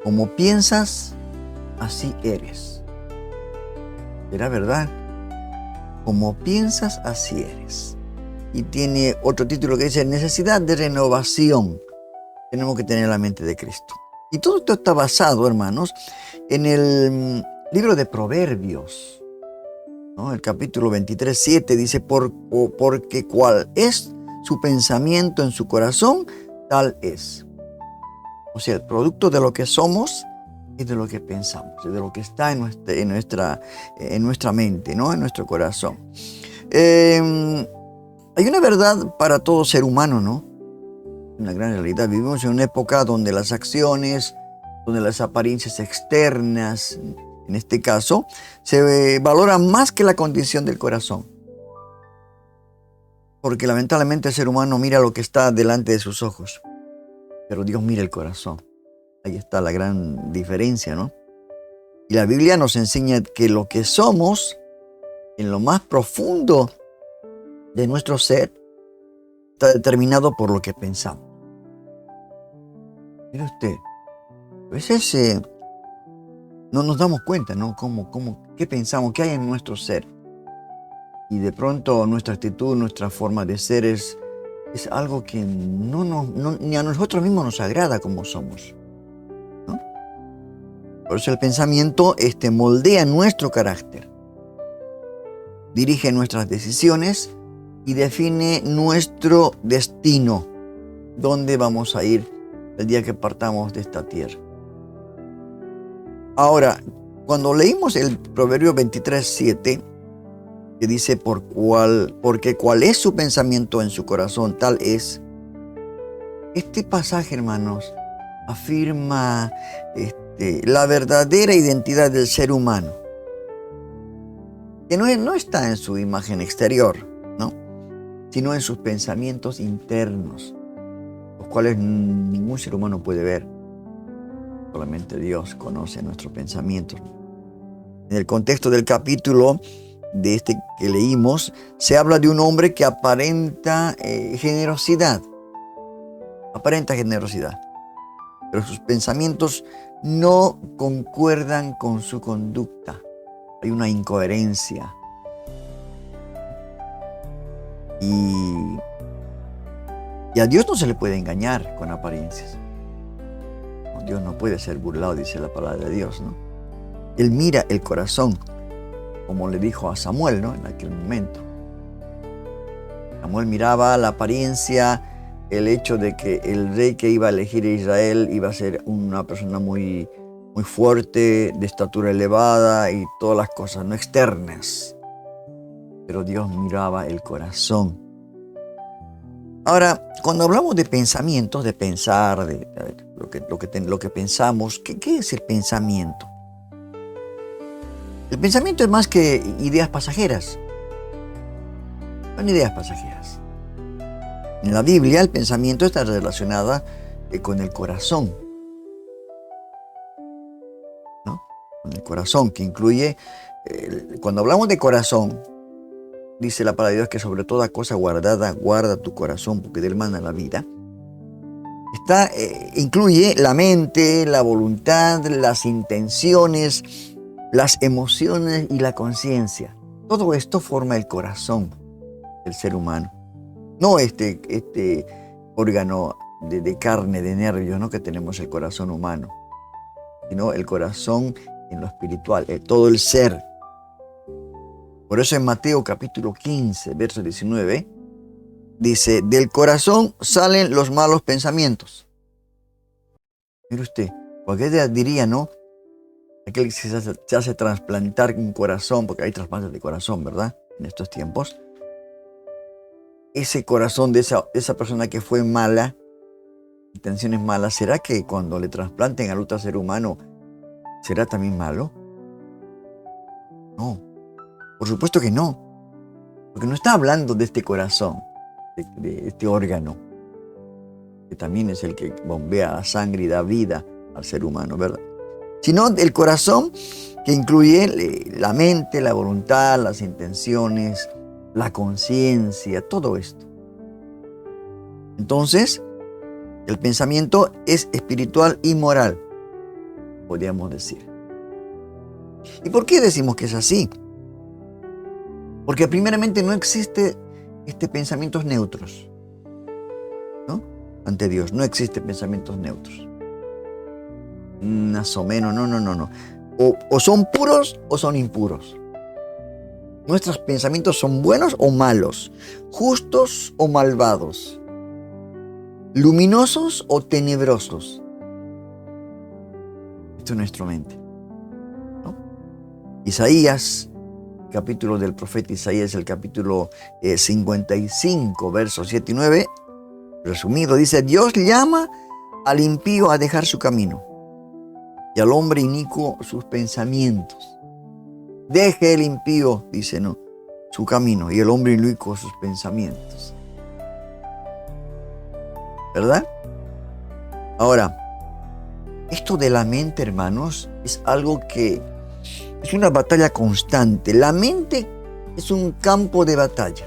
como piensas, así eres. ¿Será verdad? Como piensas, así eres. Y tiene otro título que dice necesidad de renovación. Tenemos que tener la mente de Cristo. Y todo esto está basado, hermanos, en el libro de Proverbios, ¿no? El capítulo 23:7 dice, porque cual es su pensamiento en su corazón, tal es. O sea, el producto de lo que somos es de lo que pensamos, es de lo que está en nuestra mente, ¿no? En nuestro corazón. Hay una verdad para todo ser humano, ¿no? Una gran realidad. Vivimos en una época donde las acciones, donde las apariencias externas, en este caso, se valoran más que la condición del corazón. Porque lamentablemente el ser humano mira lo que está delante de sus ojos, pero Dios mira el corazón. Ahí está la gran diferencia, ¿no? Y la Biblia nos enseña que lo que somos, en lo más profundo de nuestro ser, está determinado por lo que pensamos. Mire usted, a veces no nos damos cuenta, ¿no? ¿Qué pensamos? ¿Qué hay en nuestro ser? Y de pronto nuestra actitud, nuestra forma de ser es algo que ni a nosotros mismos nos agrada como somos, ¿no? Por eso el pensamiento moldea nuestro carácter, dirige nuestras decisiones y define nuestro destino, dónde vamos a ir el día que partamos de esta tierra. Ahora, cuando leímos el Proverbio 23:7, que dice, porque cual es su pensamiento en su corazón, tal es. Este pasaje, hermanos, afirma la verdadera identidad del ser humano, que no está en su imagen exterior, ¿no? Sino en sus pensamientos internos, los cuales ningún ser humano puede ver. Solamente Dios conoce nuestros pensamientos. En el contexto del capítulo de que leímos, se habla de un hombre que aparenta generosidad. Aparenta generosidad. Pero sus pensamientos no concuerdan con su conducta. Hay una incoherencia. Y a Dios no se le puede engañar con apariencias. Dios no puede ser burlado, dice la palabra de Dios, ¿no? Él mira el corazón, como le dijo a Samuel, ¿no? En aquel momento. Samuel miraba la apariencia, el hecho de que el rey que iba a elegir a Israel iba a ser una persona muy, muy fuerte, de estatura elevada y todas las cosas no externas. Pero Dios miraba el corazón. Ahora, cuando hablamos de pensamientos, de pensar, de lo que pensamos, ¿qué es el pensamiento? El pensamiento es más que ideas pasajeras. Son ideas pasajeras. En la Biblia, el pensamiento está relacionado con el corazón, ¿no? Con el corazón, que incluye, cuando hablamos de corazón, dice la palabra de Dios que sobre toda cosa guardada, guarda tu corazón, porque de él mana la vida. Incluye la mente, la voluntad, las intenciones, las emociones y la conciencia. Todo esto forma el corazón del ser humano. No este órgano de carne, de nervios, ¿no? Que tenemos el corazón humano, sino el corazón en lo espiritual, todo el ser. Por eso en Mateo capítulo 15, verso 19, dice, del corazón salen los malos pensamientos. Mire usted, cualquiera diría, ¿no? Aquel que se hace trasplantar un corazón, porque hay trasplantes de corazón, ¿verdad? En estos tiempos. Ese corazón de esa persona que fue mala, intenciones malas, ¿será que cuando le trasplanten al otro ser humano, será también malo? No, por supuesto que no. Porque no está hablando de este corazón, de este órgano, que también es el que bombea la sangre y da vida al ser humano, ¿verdad? Sino el corazón que incluye la mente, la voluntad, las intenciones, la conciencia, todo esto. Entonces, el pensamiento es espiritual y moral. podríamos decir. ¿Y por qué decimos que es así? Porque primeramente no existe pensamientos neutros, ¿no? Ante Dios no existen pensamientos neutros. Más o menos, no. O son puros o son impuros. Nuestros pensamientos son buenos o malos, justos o malvados, luminosos o tenebrosos. Esto es nuestra mente, ¿no? Isaías, capítulo del profeta Isaías, el capítulo 55, versos 7 y 9, resumido, dice: Dios llama al impío a dejar su camino y al hombre inicuo sus pensamientos. Deje el impío, dice, no, su camino, y el hombre inicuo sus pensamientos. ¿Verdad? Ahora, esto de la mente, hermanos, es algo que es una batalla constante. La mente es un campo de batalla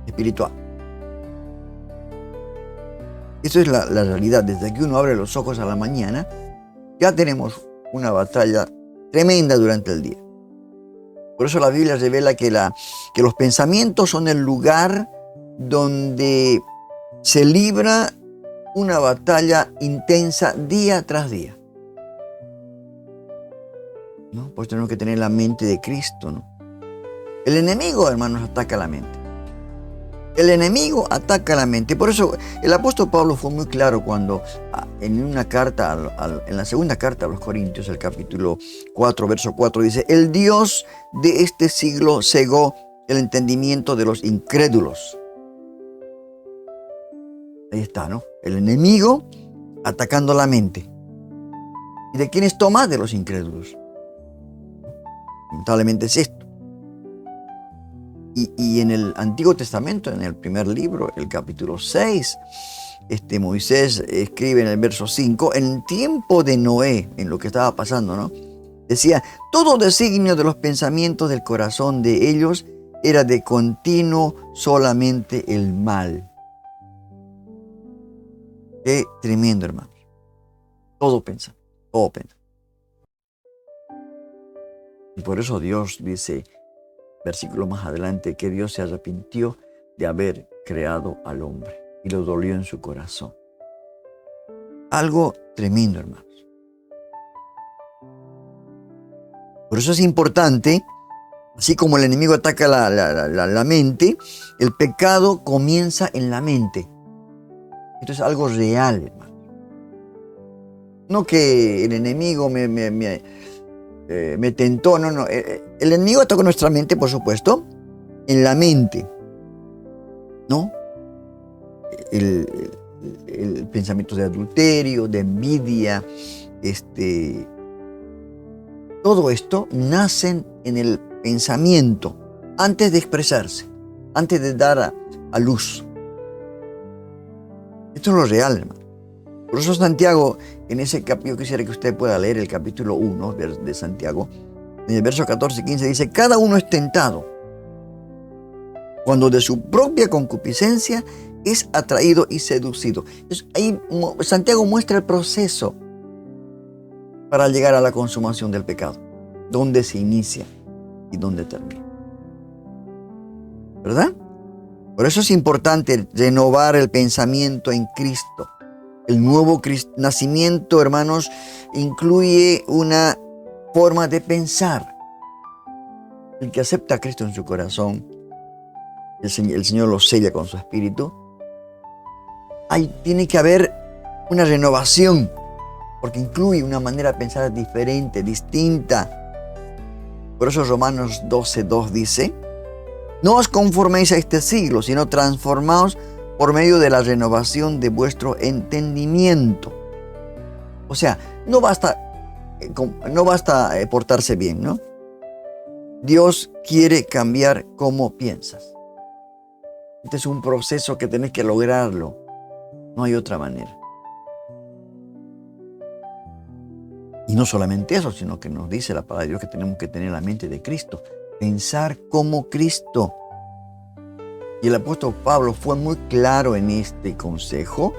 espiritual. Eso es la realidad. Desde que uno abre los ojos a la mañana, ya tenemos una batalla tremenda durante el día. Por eso la Biblia revela que los pensamientos son el lugar donde se libra una batalla intensa día tras día, ¿no? Pues tenemos que tener la mente de Cristo, ¿no? El enemigo, hermanos, ataca la mente. El enemigo ataca la mente. Por eso el apóstol Pablo fue muy claro cuando en una carta, en la segunda carta a los Corintios, el capítulo 4, verso 4, dice: el Dios de este siglo cegó el entendimiento de los incrédulos. Ahí está, ¿no? El enemigo atacando la mente. ¿Y de quiénes toma? De los incrédulos. Lamentablemente es esto. Y en el Antiguo Testamento, en el primer libro, el capítulo 6, Moisés escribe en el verso 5, en el tiempo de Noé, en lo que estaba pasando, ¿no? Decía: todo designio de los pensamientos del corazón de ellos era de continuo solamente el mal. Qué tremendo, hermanos. Todo pensa. Y por eso Dios dice, versículo más adelante, que Dios se arrepintió de haber creado al hombre y lo dolió en su corazón. Algo tremendo, hermanos. Por eso es importante, así como el enemigo ataca la mente, el pecado comienza en la mente. Esto es algo real, hermano. No que el enemigo me tentó, no. El enemigo ataca nuestra mente, por supuesto, en la mente, ¿no? El pensamiento de adulterio, de envidia, todo esto nacen en el pensamiento antes de expresarse, antes de dar a luz. Esto es lo real, hermano. Por eso Santiago, en ese capítulo, yo quisiera que usted pueda leer el capítulo 1 de Santiago, en el verso 14 y 15 dice: cada uno es tentado cuando de su propia concupiscencia es atraído y seducido. Entonces, ahí Santiago muestra el proceso para llegar a la consumación del pecado, dónde se inicia y dónde termina. ¿Verdad? Por eso es importante renovar el pensamiento en Cristo. El nuevo nacimiento, hermanos, incluye una forma de pensar. El que acepta a Cristo en su corazón, el Señor lo sella con su espíritu. Ahí tiene que haber una renovación, porque incluye una manera de pensar diferente, distinta. Por eso Romanos 12:2 dice: no os conforméis a este siglo, sino transformaos por medio de la renovación de vuestro entendimiento. O sea, no basta portarse bien, ¿no? Dios quiere cambiar cómo piensas. Este es un proceso que tenés que lograrlo. No hay otra manera. Y no solamente eso, sino que nos dice la palabra de Dios que tenemos que tener la mente de Cristo. Pensar como Cristo. Y el apóstol Pablo fue muy claro en este consejo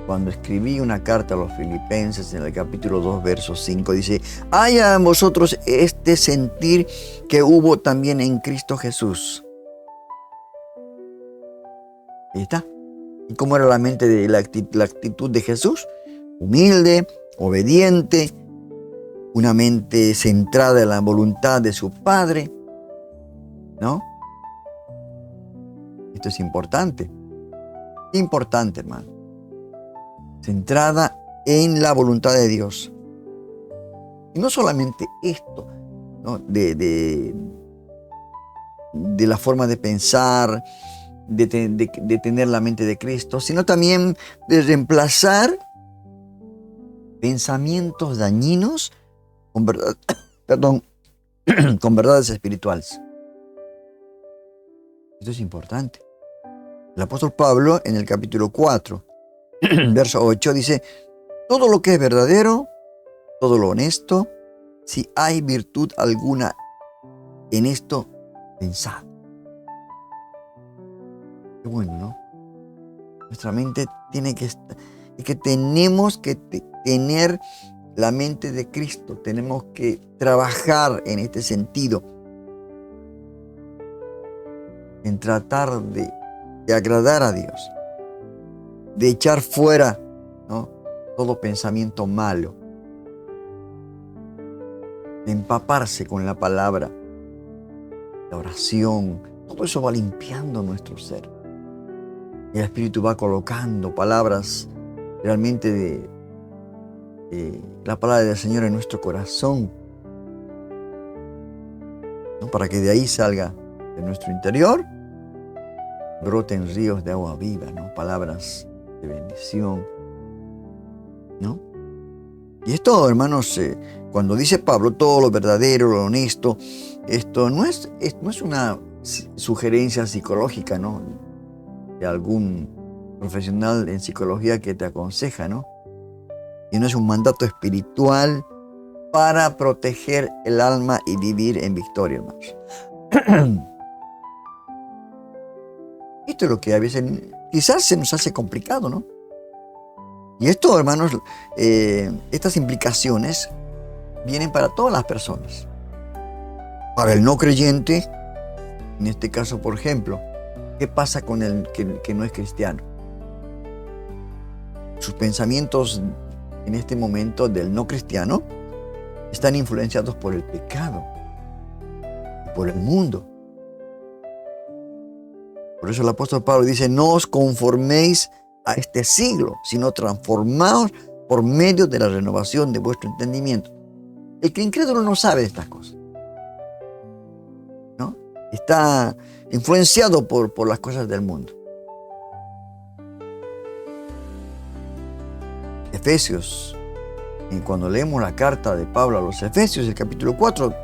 cuando escribí una carta a los Filipenses en el capítulo 2, verso 5, dice: haya en vosotros este sentir que hubo también en Cristo Jesús. Ahí está. ¿Y cómo era la mente de la actitud de Jesús? Humilde, obediente, una mente centrada en la voluntad de su Padre, ¿no? Esto es importante. Importante, hermano. Centrada en la voluntad de Dios. Y no solamente esto, ¿no? de la forma de pensar, de tener la mente de Cristo, sino también de reemplazar pensamientos dañinos con con verdades espirituales. Esto es importante. El apóstol Pablo, en el capítulo 4, verso 8, dice: todo lo que es verdadero, todo lo honesto, si hay virtud alguna en esto, pensad. Qué bueno, ¿no? Nuestra mente tiene que estar, es que tenemos que tener la mente de Cristo, tenemos que trabajar en este sentido, en tratar de agradar a Dios, de echar fuera, ¿no?, todo pensamiento malo, de empaparse con la palabra, la oración. Todo eso va limpiando nuestro ser. El Espíritu va colocando palabras realmente de la palabra del Señor en nuestro corazón, ¿no?, para que de ahí salga, de nuestro interior, broten ríos de agua viva, ¿no? Palabras de bendición, ¿no? Y esto, hermanos, cuando dice Pablo, todo lo verdadero, lo honesto, esto no es una sugerencia psicológica, ¿no?, de algún profesional en psicología que te aconseja, ¿no? Y no es un mandato espiritual para proteger el alma y vivir en victoria, hermanos. Esto es lo que a veces quizás se nos hace complicado, ¿no? Y esto, hermanos, estas implicaciones vienen para todas las personas. Para el no creyente, en este caso, por ejemplo, ¿qué pasa con el que no es cristiano? Sus pensamientos en este momento del no cristiano están influenciados por el pecado y por el mundo. Por eso el apóstol Pablo dice: no os conforméis a este siglo, sino transformaos por medio de la renovación de vuestro entendimiento. El que incrédulo no sabe de estas cosas, ¿no? Está influenciado por las cosas del mundo. Efesios, y cuando leemos la carta de Pablo a los Efesios, el capítulo 4,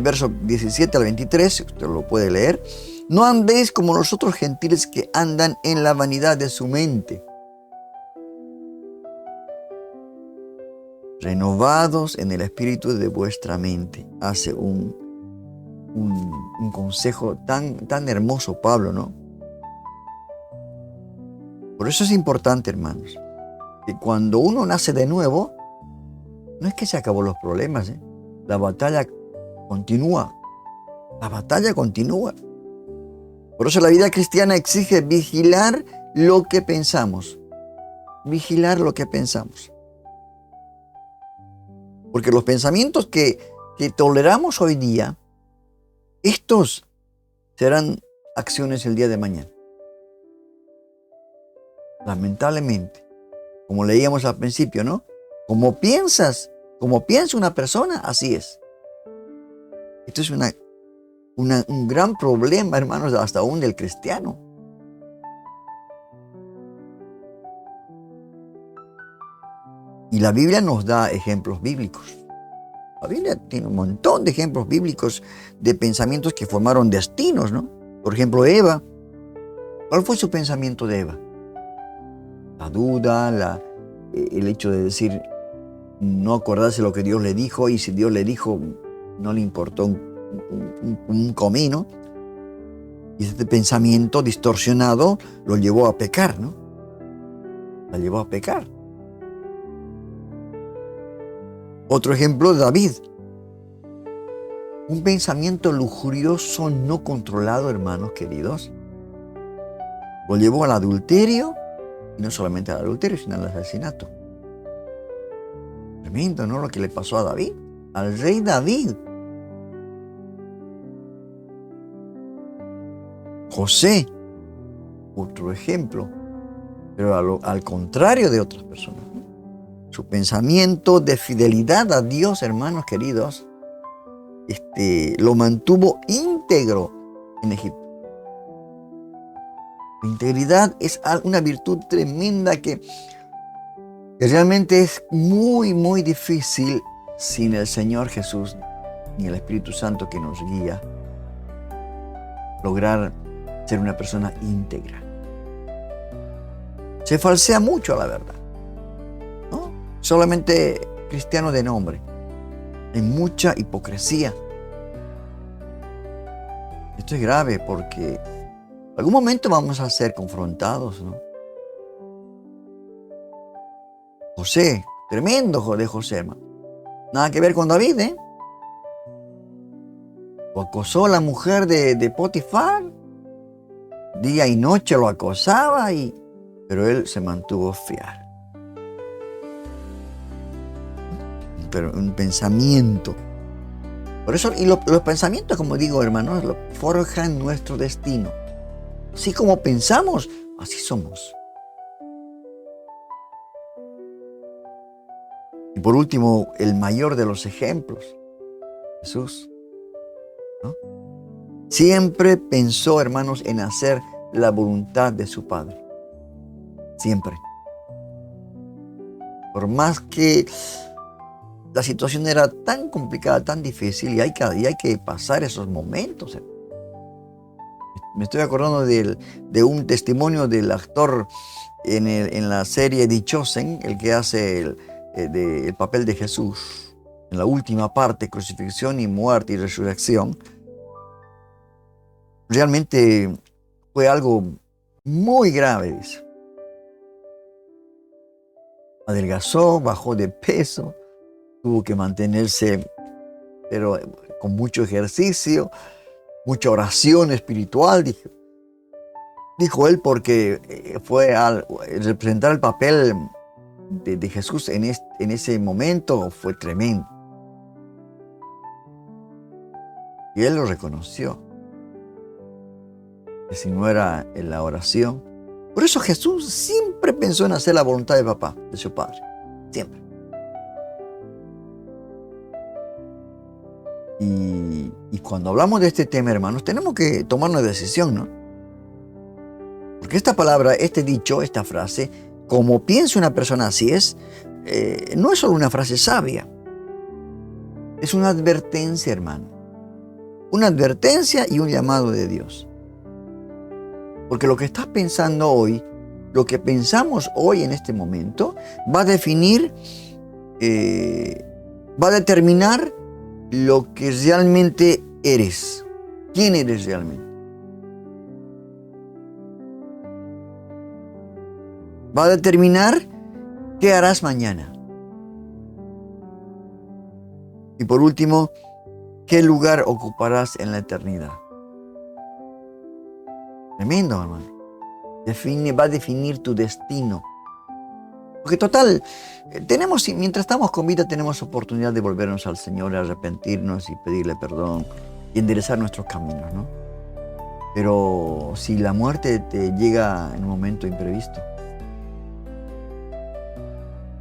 verso 17 al 23, usted lo puede leer: no andéis como los otros gentiles que andan en la vanidad de su mente, renovados en el espíritu de vuestra mente. Hace un consejo tan hermoso Pablo, ¿no? Por eso es importante, hermanos, que cuando uno nace de nuevo, no es que se acabó los problemas, ¿eh? La batalla continúa. La batalla continúa. Por eso la vida cristiana exige vigilar lo que pensamos. Vigilar lo que pensamos. Porque los pensamientos que toleramos hoy día, estos serán acciones el día de mañana. Lamentablemente, como leíamos al principio, ¿no? Como piensa una persona, así es. Esto es un gran problema, hermanos, hasta aún del cristiano. Y la Biblia nos da ejemplos bíblicos. La Biblia tiene un montón de ejemplos bíblicos de pensamientos que formaron destinos, ¿no? Por ejemplo, Eva. ¿Cuál fue su pensamiento de Eva? La duda, el hecho de decir, no acordarse lo que Dios le dijo, y si Dios le dijo, no le importó un comino. Y este pensamiento distorsionado lo llevó a pecar, ¿no? la llevó a pecar. Otro ejemplo, David. Un pensamiento lujurioso no controlado, hermanos queridos, lo llevó al adulterio, y no solamente al adulterio, sino al asesinato. Tremendo, ¿no? Lo que le pasó a David, al rey David. José, otro ejemplo, pero al contrario de otras personas, ¿no? Su pensamiento de fidelidad a Dios, hermanos queridos, lo mantuvo íntegro en Egipto. La integridad es una virtud tremenda que realmente es muy, muy difícil sin el Señor Jesús ni el Espíritu Santo que nos guía, lograr ser una persona íntegra. Se falsea mucho a la verdad, ¿no? Solamente cristiano de nombre. Hay mucha hipocresía. Esto es grave porque en algún momento vamos a ser confrontados, ¿no? José, tremendo de José, hermano. Nada que ver con David, ¿eh? Lo acosó a la mujer de Potifar. Día y noche lo acosaba, pero él se mantuvo fiel. Pero un pensamiento. Por eso, y los pensamientos, como digo, hermanos, forjan nuestro destino. Así como pensamos, así somos. Y por último, el mayor de los ejemplos, Jesús, ¿no? Siempre pensó, hermanos, en hacer la voluntad de su Padre. Siempre. Por más que la situación era tan complicada, tan difícil, y hay que pasar esos momentos. Me estoy acordando de un testimonio del actor en la serie The Chosen, el que hace el papel de Jesús. En la última parte, crucifixión y muerte y resurrección. Realmente fue algo muy grave, dice. Adelgazó, bajó de peso, tuvo que mantenerse, pero con mucho ejercicio, mucha oración espiritual, dijo él, porque fue al representar el papel de Jesús en ese momento, fue tremendo. Y él lo reconoció. Que si no era en la oración. Por eso Jesús siempre pensó en hacer la voluntad de papá, de su Padre. Siempre. Y cuando hablamos de este tema, hermanos, tenemos que tomar una decisión, ¿no? Porque esta palabra, este dicho, esta frase, como piensa una persona así es, no es solo una frase sabia. Es una advertencia, hermano. Una advertencia y un llamado de Dios. Porque lo que estás pensando hoy, lo que pensamos hoy en este momento, va a determinar lo que realmente eres. ¿Quién eres realmente? Va a determinar qué harás mañana. Y por último, qué lugar ocuparás en la eternidad. Tremendo, hermano. Va a definir tu destino. Porque total, mientras estamos con vida, tenemos oportunidad de volvernos al Señor, arrepentirnos y pedirle perdón y enderezar nuestros caminos, ¿no? Pero si la muerte te llega en un momento imprevisto,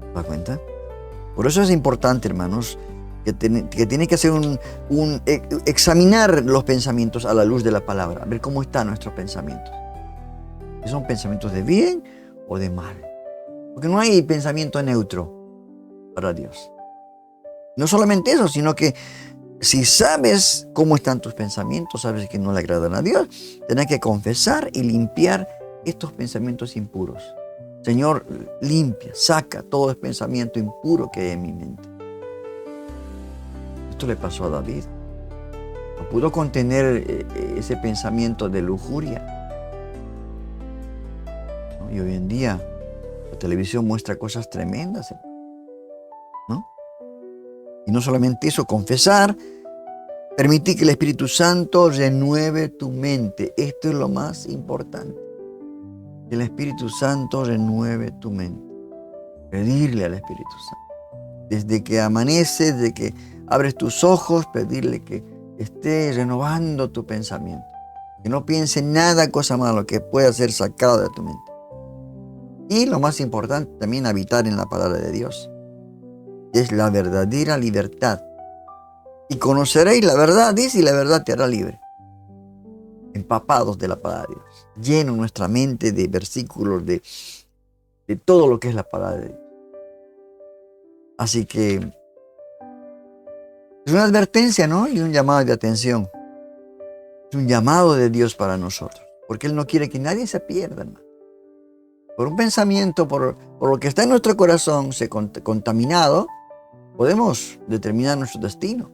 ¿te das cuenta? Por eso es importante, hermanos, que tiene que hacer examinar los pensamientos a la luz de la palabra, ver cómo están nuestros pensamientos. Si son pensamientos de bien o de mal. Porque no hay pensamiento neutro para Dios. No solamente eso, sino que si sabes cómo están tus pensamientos, sabes que no le agradan a Dios, tienes que confesar y limpiar estos pensamientos impuros. Señor, limpia, saca todo el pensamiento impuro que hay en mi mente. Esto le pasó a David. No pudo contener ese pensamiento de lujuria. ¿No? Y hoy en día La televisión muestra cosas tremendas, ¿no? Y no solamente eso, confesar, permitir que el Espíritu Santo renueve tu mente. Esto es lo más importante. Que el Espíritu Santo renueve tu mente. Pedirle al Espíritu Santo. Desde que amanece, desde que abres tus ojos, pedirle que esté renovando tu pensamiento. Que no piense nada cosa mala que pueda ser sacado de tu mente. Y lo más importante, también habitar en la palabra de Dios. Es la verdadera libertad. Y conoceréis la verdad, dice, y la verdad te hará libre. Empapados de la palabra de Dios. Lleno nuestra mente de versículos, de todo lo que es la palabra de Dios. Así que es una advertencia, ¿no? Y un llamado de atención. Es un llamado de Dios para nosotros. Porque Él no quiere que nadie se pierda, hermano. Por un pensamiento, por lo que está en nuestro corazón contaminado, podemos determinar nuestro destino.